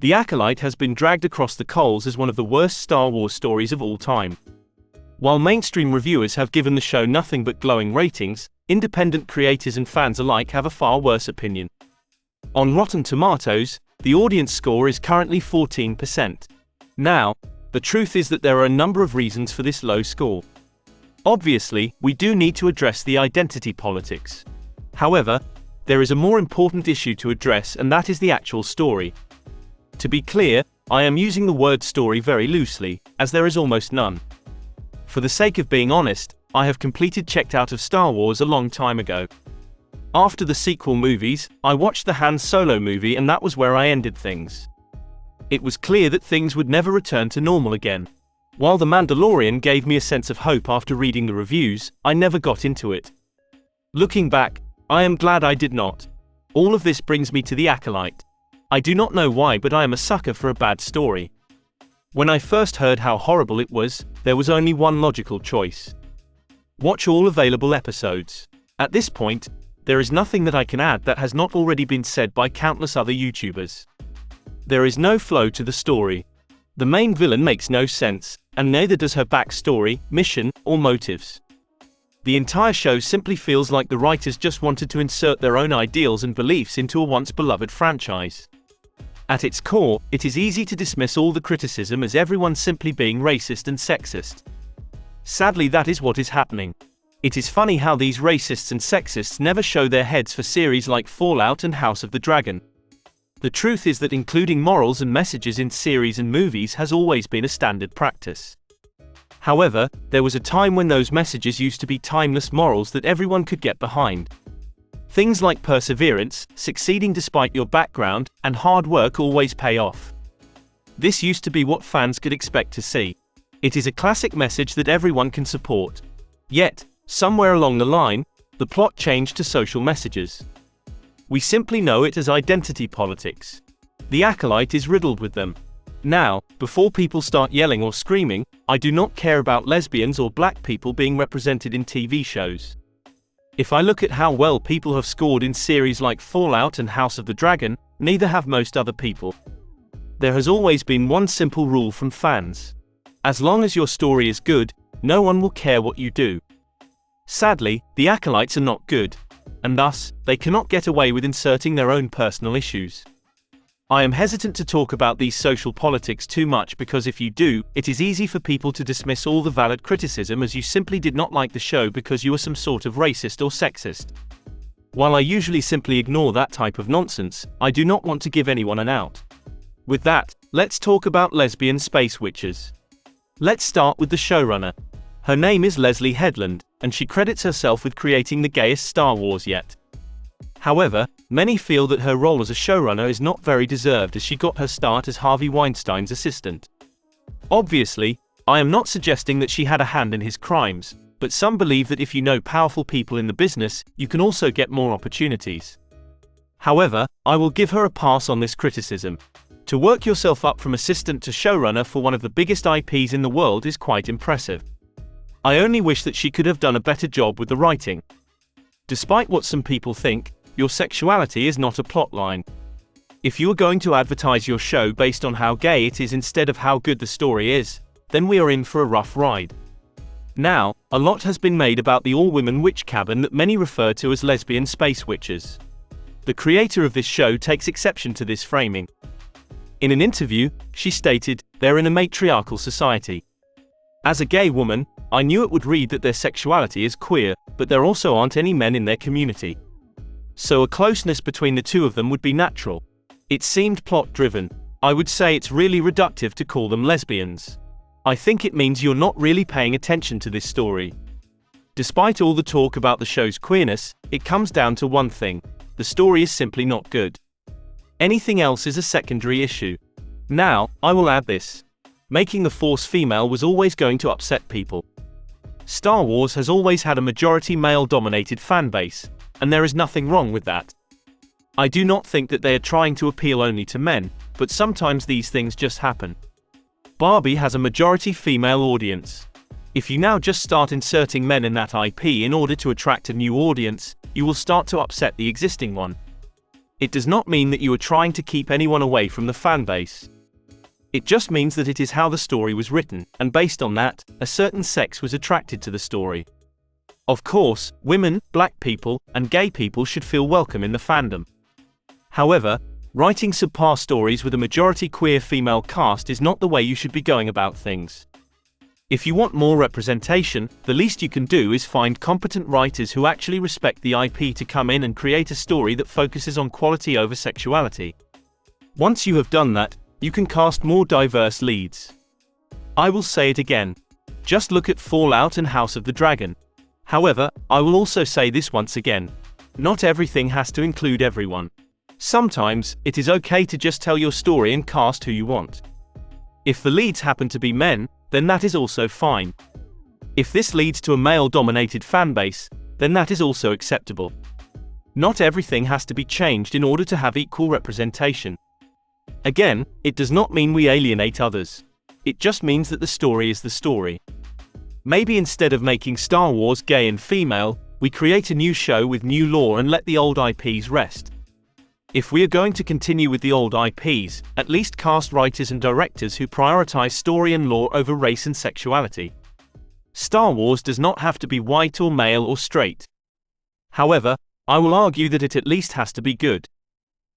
The Acolyte has been dragged across the coals as one of the worst Star Wars stories of all time. While mainstream reviewers have given the show nothing but glowing ratings, independent creators and fans alike have a far worse opinion. On Rotten Tomatoes, the audience score is currently 14%. Now, the truth is that there are a number of reasons for this low score. Obviously, we do need to address the identity politics. However, there is a more important issue to address, and that is the actual story. To be clear, I am using the word story very loosely, as there is almost none. For the sake of being honest, I have completely checked out of Star Wars a long time ago. After the sequel movies, I watched the Han Solo movie, and that was where I ended things. It was clear that things would never return to normal again. While The Mandalorian gave me a sense of hope after reading the reviews, I never got into it. Looking back, I am glad I did not. All of this brings me to The Acolyte. I do not know why, but I am a sucker for a bad story. When I first heard how horrible it was, there was only one logical choice. Watch all available episodes. At this point, there is nothing that I can add that has not already been said by countless other YouTubers. There is no flow to the story. The main villain makes no sense, and neither does her backstory, mission, or motives. The entire show simply feels like the writers just wanted to insert their own ideals and beliefs into a once beloved franchise. At its core, it is easy to dismiss all the criticism as everyone simply being racist and sexist. Sadly, that is what is happening. It is funny how these racists and sexists never show their heads for series like Fallout and House of the Dragon. The truth is that including morals and messages in series and movies has always been a standard practice. However, there was a time when those messages used to be timeless morals that everyone could get behind. Things like perseverance, succeeding despite your background, and hard work always pay off. This used to be what fans could expect to see. It is a classic message that everyone can support. Yet, somewhere along the line, the plot changed to social messages. We simply know it as identity politics. The Acolyte is riddled with them. Now, before people start yelling or screaming, I do not care about lesbians or black people being represented in TV shows. If I look at how well people have scored in series like Fallout and House of the Dragon, neither have most other people. There has always been one simple rule from fans. As long as your story is good, no one will care what you do. Sadly, the Acolytes are not good, and thus, they cannot get away with inserting their own personal issues. I am hesitant to talk about these social politics too much because if you do, it is easy for people to dismiss all the valid criticism as you simply did not like the show because you are some sort of racist or sexist. While I usually simply ignore that type of nonsense, I do not want to give anyone an out. With that, let's talk about lesbian space witches. Let's start with the showrunner. Her name is Leslie Headland, and she credits herself with creating the gayest Star Wars yet. However, many feel that her role as a showrunner is not very deserved as she got her start as Harvey Weinstein's assistant. Obviously, I am not suggesting that she had a hand in his crimes, but some believe that if you know powerful people in the business, you can also get more opportunities. However, I will give her a pass on this criticism. To work yourself up from assistant to showrunner for one of the biggest IPs in the world is quite impressive. I only wish that she could have done a better job with the writing. Despite what some people think, your sexuality is not a plotline. If you are going to advertise your show based on how gay it is instead of how good the story is, then we are in for a rough ride. Now, a lot has been made about the all-women witch cabin that many refer to as lesbian space witches. The creator of this show takes exception to this framing. In an interview, she stated, "They're in a matriarchal society. As a gay woman, I knew it would read that their sexuality is queer, but there also aren't any men in their community. So a closeness between the two of them would be natural. It seemed plot-driven. I would say it's really reductive to call them lesbians. I think it means you're not really paying attention to this story." Despite all the talk about the show's queerness, it comes down to one thing: the story is simply not good. Anything else is a secondary issue. Now, I will add this. Making the Force female was always going to upset people. Star Wars has always had a majority male-dominated fanbase, and there is nothing wrong with that. I do not think that they are trying to appeal only to men, but sometimes these things just happen. Barbie has a majority female audience. If you now just start inserting men in that IP in order to attract a new audience, you will start to upset the existing one. It does not mean that you are trying to keep anyone away from the fanbase. It just means that it is how the story was written, and based on that, a certain sex was attracted to the story. Of course, women, black people, and gay people should feel welcome in the fandom. However, writing subpar stories with a majority queer female cast is not the way you should be going about things. If you want more representation, the least you can do is find competent writers who actually respect the IP to come in and create a story that focuses on quality over sexuality. Once you have done that, you can cast more diverse leads. I will say it again. Just look at Fallout and House of the Dragon. However, I will also say this once again. Not everything has to include everyone. Sometimes, it is okay to just tell your story and cast who you want. If the leads happen to be men, then that is also fine. If this leads to a male-dominated fanbase, then that is also acceptable. Not everything has to be changed in order to have equal representation. Again, it does not mean we alienate others. It just means that the story is the story. Maybe instead of making Star Wars gay and female, we create a new show with new lore and let the old IPs rest. If we are going to continue with the old IPs, at least cast writers and directors who prioritize story and lore over race and sexuality. Star Wars does not have to be white or male or straight. However, I will argue that it at least has to be good.